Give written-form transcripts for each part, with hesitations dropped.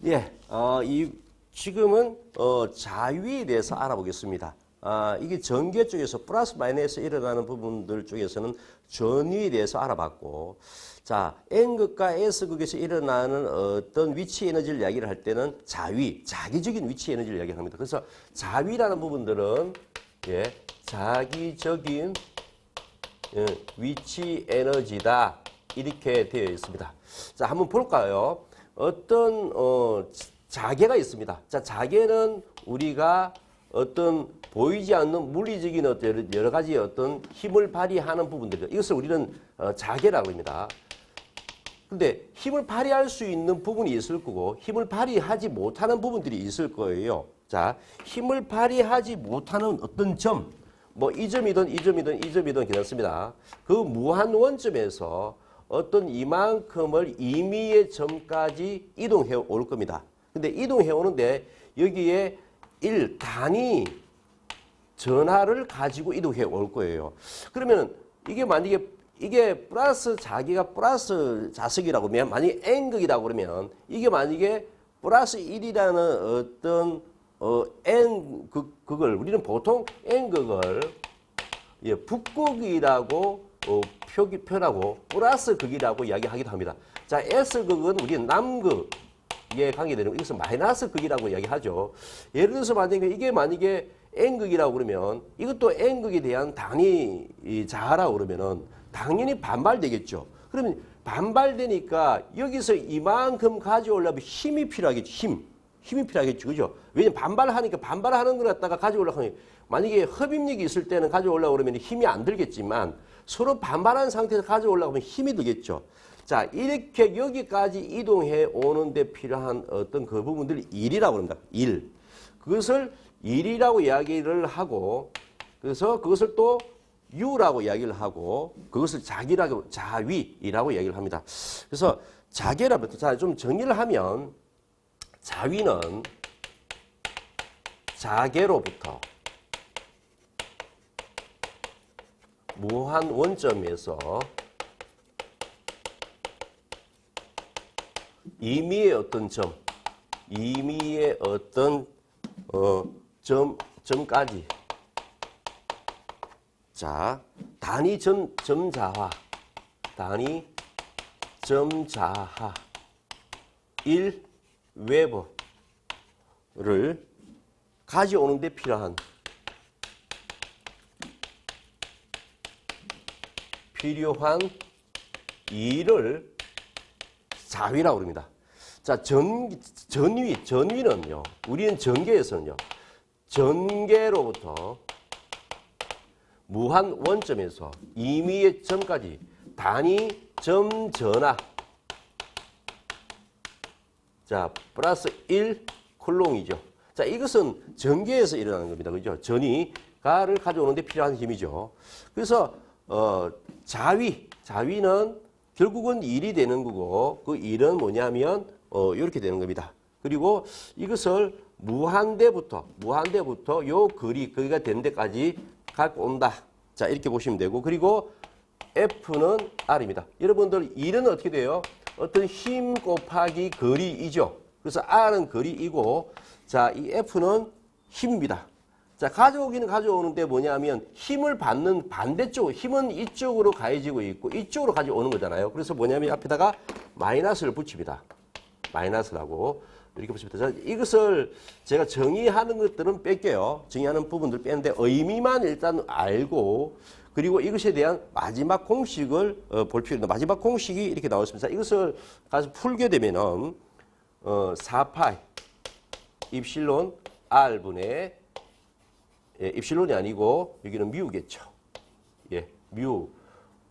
예, 지금은 자위에 대해서 알아보겠습니다. 이게 전개 쪽에서 플러스 마이너스 일어나는 부분들 쪽에서는 전위에 대해서 알아봤고, 자, N극과 S극에서 일어나는 어떤 위치 에너지를 이야기를 할 때는 자위, 자기적인 위치 에너지를 이야기합니다. 그래서 자위라는 부분들은 예, 자기적인 위치 에너지다 이렇게 되어 있습니다. 자, 한번 볼까요? 어떤 자계가 있습니다. 자, 자계는 우리가 어떤 보이지 않는 물리적인 어떤 여러 가지 어떤 힘을 발휘하는 부분들이죠. 이것을 우리는 자계라고 합니다. 근데 힘을 발휘할 수 있는 부분이 있을 거고 힘을 발휘하지 못하는 부분들이 있을 거예요. 자, 힘을 발휘하지 못하는 어떤 점, 뭐 이 점이든 이 점이든 이 점이든 괜찮습니다. 그 무한 원점에서 어떤 이만큼을 임의의 점까지 이동해 올 겁니다. 근데 이동해 오는데 여기에 1 단위 전하를 가지고 이동해 올 거예요. 그러면 이게 만약에 이게 플러스 자기가 플러스 자석이라고 하면 만약에 N극이라고 그러면 이게 만약에 플러스 1이라는 어떤 N극을 우리는 보통 N극을 북극이라고 표하고 플러스 극이라고 이야기하기도 합니다. 자, S극은 우리는 남극에 관계되는 이것은 마이너스 극이라고 이야기하죠. 예를 들어서 만약에 N극이라고 그러면 이것도 N극에 대한 단위 자하라고 그러면은 당연히 반발되겠죠. 그러면 반발되니까 여기서 이만큼 가져오려면 힘이 필요하겠죠. 힘이 필요하겠죠. 그죠? 왜냐면 반발하니까 반발하는 걸 갖다가 가져오려고 하면 만약에 흡입력이 있을 때는 가져오려고 그러면 힘이 안 들겠지만 서로 반발하는 상태에서 가져오려고 하면 힘이 들겠죠. 자, 이렇게 여기까지 이동해 오는데 필요한 어떤 그 부분들이 1이라고 합니다. 1. 그것을 1이라고 이야기를 하고 그래서 그것을 또 U라고 이야기를 하고 그것을 자위라고 이야기를 합니다. 그래서 자계라부터 자, 좀 정리를 하면 자위는 자계로부터 무한 원점에서 임의의 어떤 점, 임의의 어떤 점까지 자, 단위 점자화, 단위 점자하 1 웨버를 가져오는 데 필요한 일을 자위라고 합니다. 자, 전위는요, 우리는 전개에서는요, 전개로부터 무한 원점에서 임의의 점까지 단위 점 전하 자 플러스 1 콜롱이죠. 자, 이것은 전개에서 일어나는 겁니다. 그죠? 전위가를 가져오는 데 필요한 힘이죠. 그래서 자위는 결국은 1이 되는 거고 그 1은 뭐냐면 이렇게 되는 겁니다. 그리고 이것을 무한대부터 요 거리가 되는 데까지 갖고 온다. 자, 이렇게 보시면 되고 그리고 F는 R입니다. 여러분들 1은 어떻게 돼요? 어떤 힘 곱하기 거리이죠. 그래서 R은 거리이고 자, 이 F는 힘입니다. 자, 가져오기는 가져오는데 뭐냐면 힘을 받는 반대쪽 힘은 이쪽으로 가해지고 있고 이쪽으로 가져오는 거잖아요. 그래서 뭐냐면 앞에다가 마이너스를 붙입니다. 마이너스라고 이렇게 붙입니다. 자, 이것을 제가 정의하는 것들은 뺄게요. 정의하는 부분들 빼는데 의미만 일단 알고 그리고 이것에 대한 마지막 공식을 볼 필요가 있습니다. 마지막 공식이 이렇게 나왔습니다. 이것을 가서 풀게 되면은 4파이 입실론 R분의 입실론이 아니고 여기는 뮤겠죠. 예, 뮤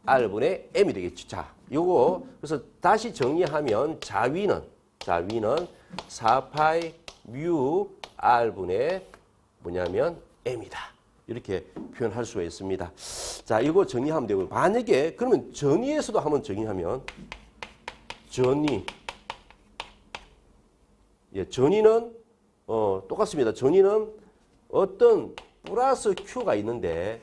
R분의 M이 되겠죠. 자, 요거 그래서 다시 정리하면 자위는 4파이 뮤 R분의 뭐냐면 M이다. 이렇게 표현할 수가 있습니다. 자, 이거 정리하면 되고 만약에 그러면 전위에서도 한번 정의하면 전위는 똑같습니다. 전위는 어떤 플러스 Q가 있는데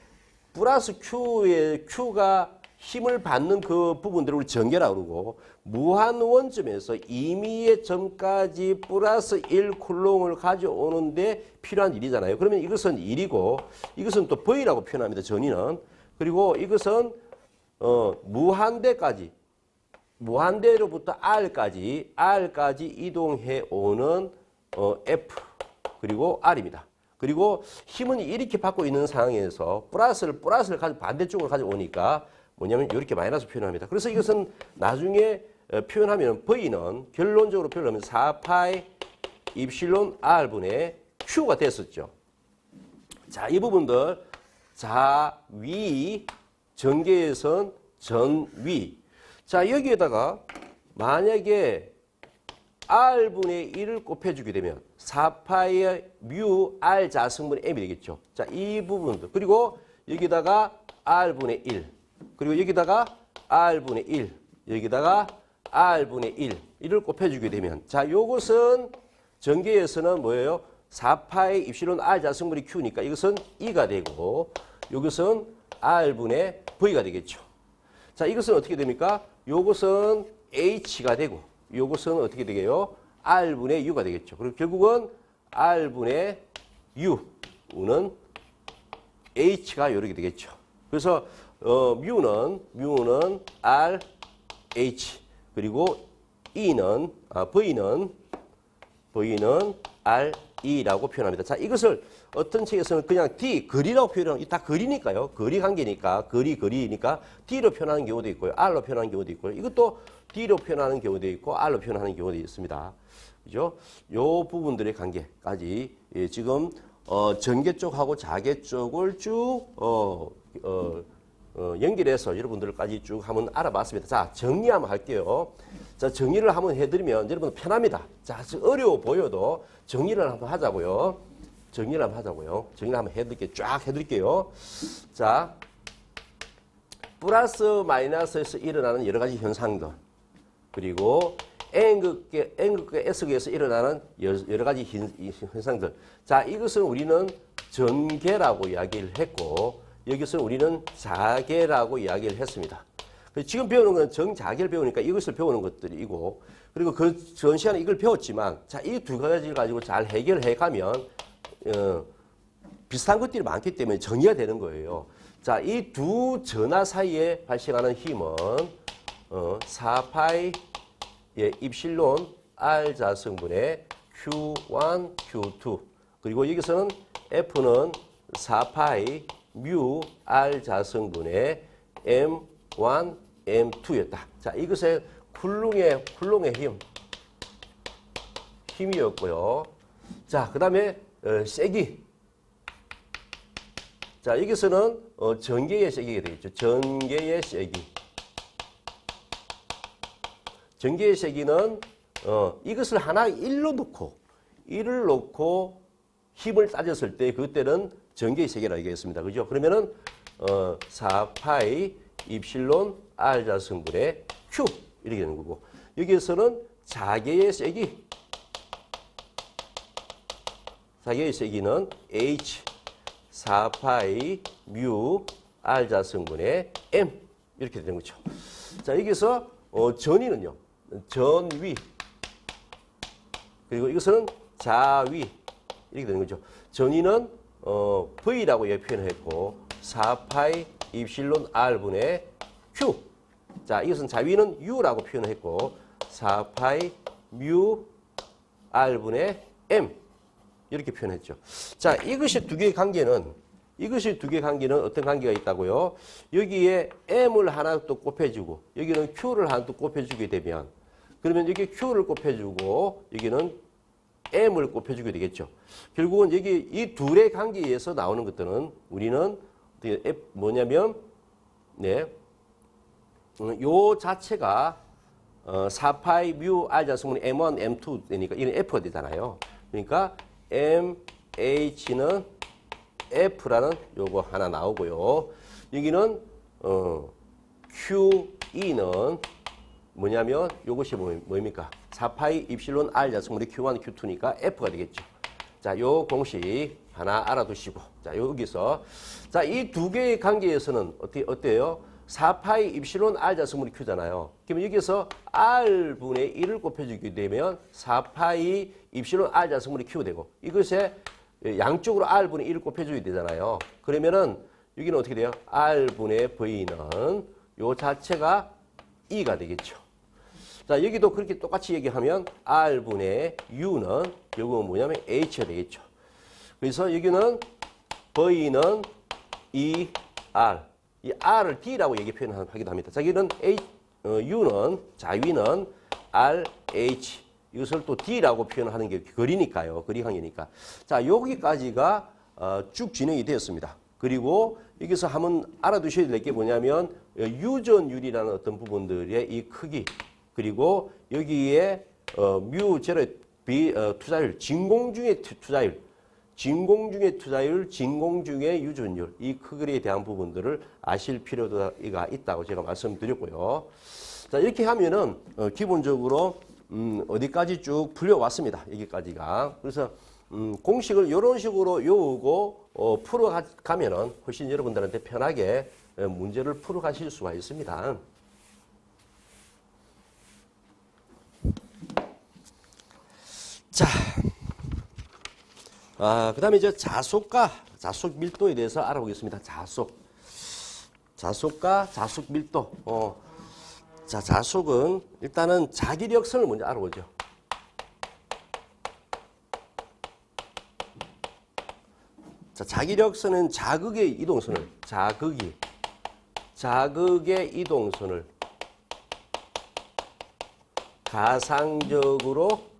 플러스 Q의 Q가 힘을 받는 그 부분들을 우리 전개라고 그러고 무한 원점에서 임의의 점까지 플러스 1 쿨롱을 가져오는데 필요한 일이잖아요. 그러면 이것은 1이고 이것은 또 V라고 표현합니다. 전위는. 그리고 이것은 무한대로부터 R까지 이동해 오는 F 그리고 R입니다. 그리고 힘은 이렇게 받고 있는 상황에서 플러스를 가지고 반대쪽으로 가져오니까 뭐냐면 이렇게 마이너스 표현합니다. 그래서 이것은 나중에 표현하면 V는 결론적으로 표현하면 4파이 입실론 R분의 Q가 됐었죠. 자, 이 부분들 자위, 전개에선 전위. 자, 여기에다가 만약에 R분의 1을 곱해주게 되면 4파이의 뮤 R 자승분의 M이 되겠죠. 자, 이 부분들. 그리고 여기다가 R분의 1. 그리고 여기다가 R분의 1. 여기다가 R분의 1. 이를 곱해주게 되면. 자, 요것은 전개에서는 뭐예요? 4파이 입실론 R 자승분의 Q니까 이것은 E가 되고, 이것은 R분의 V가 되겠죠. 자, 이것은 어떻게 됩니까? 요것은 H가 되고, 요것은 어떻게 되게요? R분의 U가 되겠죠. 그리고 결국은 R분의 U는 H가 이렇게 되겠죠. 그래서 뮤는 R, H 그리고 V는 R, E라고 표현합니다. 자, 이것을 어떤 책에서는 그냥 D, 거리라고 표현하는, 다 거리니까요. 거리 관계니까, 거리니까 D로 표현하는 경우도 있고요. R로 표현하는 경우도 있고요. 이것도 D로 표현하는 경우도 있고, R로 표현하는 경우도 있습니다. 그죠? 요 부분들의 관계까지, 예, 지금, 전개 쪽하고 자개 쪽을 쭉, 연결해서 여러분들까지 쭉 한번 알아봤습니다. 자, 정리 한번 할게요. 자, 정리를 한번 해드리면 여러분 편합니다. 자, 어려워 보여도 정리를 한번 하자고요. 정리를 한번 쫙 해드릴게요. 자, 플러스 마이너스에서 일어나는 여러 가지 현상들. 그리고 N극과 S극에서 일어나는 여러 가지 현상들. 자, 이것은 우리는 전개라고 이야기를 했고, 여기서 우리는 자개라고 이야기를 했습니다. 지금 배우는 건 정자개를 배우니까 이것을 배우는 것들이고, 그리고 그 전 시간에 이걸 배웠지만, 자, 이 두 가지를 가지고 잘 해결해 가면, 비슷한 것들이 많기 때문에 정의가 되는 거예요. 자, 이 두 전하 사이에 발생하는 힘은, 4파이, 예, 입실론 R 자승분의 Q1, Q2. 그리고 여기서는 F는 4파이 뮤 R 자승분의 M1, M2였다. 자, 이것의 쿨롱의 힘이었고요. 자, 그 다음에 세기. 자, 여기서는 전개의 세기가 되겠죠. 전개의 세기는 이것을 하나 1로 놓고 힘을 따졌을 때 그때는 전개의 세기라고 얘기했습니다. 그죠? 그러면은 4파이 입실론 R 자승분의 Q 이렇게 되는 거고, 여기에서는 자개의 세기는 H 4파이 뮤 R 자승분의 M 이렇게 되는 거죠. 자, 여기서 전위는요, 전위, 그리고 이것은 자위 이렇게 되는 거죠. 전위는 V라고 표현했고 4파이 입실론 R분의 Q. 자, 이것은 자위는 U라고 표현했고 4파이 뮤 R분의 M 이렇게 표현했죠. 자, 이것이 두 개의 관계는 어떤 관계가 있다고요? 여기에 M을 하나 또 곱해주고 여기는 Q를 하나 또 곱해주게 되면, 그러면 여기 Q를 곱해주고 여기는 M을 곱해주게 되겠죠. 결국은 여기 이 둘의 관계에서 나오는 것들은 우리는 뭐냐면, 네, 요 자체가 4파이 뮤 R 자승분의 M1, M2 되니까 이는 F가 되잖아요. 그러니까 MH는 F라는 요거 하나 나오고요. 여기는 QE는 뭐냐면 요것이 뭐입니까? 4파이 입실론 R 자승분의 Q1, Q2니까 F가 되겠죠. 자, 요 공식 하나 알아두시고, 자, 여기서 자, 이 두 개의 관계에서는 어때요? 4파이 입실론 R 자수물이 Q잖아요. 그러면 여기서 R분의 1을 곱해주게 되면 4파이 입실론 R 자수물이 Q 되고 이것에 양쪽으로 R분의 1을 곱해줘야 되잖아요. 그러면은 여기는 어떻게 돼요? R분의 V는 요 자체가 E가 되겠죠. 자, 여기도 그렇게 똑같이 얘기하면 R분의 U는 결국은 뭐냐면 H가 되겠죠. 그래서 여기는 V는 ER. 이 R을 D라고 표현하기도 합니다. 자, 여기는 U는, 자위는 RH. 이것을 또 D라고 표현하는 게 거리니까요. 거리항이니까. 자, 여기까지가 쭉 진행이 되었습니다. 그리고 여기서 한번 알아두셔야 될 게 뭐냐면 유전율이라는 어떤 부분들의 이 크기 그리고 여기에 뮤 제로 투자율, 진공 중의 투자율, 진공 중의 투자율, 진공 중의 유전율 이 크기에 대한 부분들을 아실 필요가 있다고 제가 말씀드렸고요. 자, 이렇게 하면은 기본적으로 어디까지 쭉 풀려왔습니다. 여기까지가. 그래서 공식을 이런 식으로 외우고 풀어가면은 훨씬 여러분들한테 편하게 문제를 풀어가실 수가 있습니다. 자, 그 다음에 이제 자속과 자속 밀도에 대해서 알아보겠습니다. 자속과 자속 밀도. 자, 자속은 일단은 자기력선을 먼저 알아보죠. 자, 자기력선은 자극의 이동선을, 자극의 이동선을 가상적으로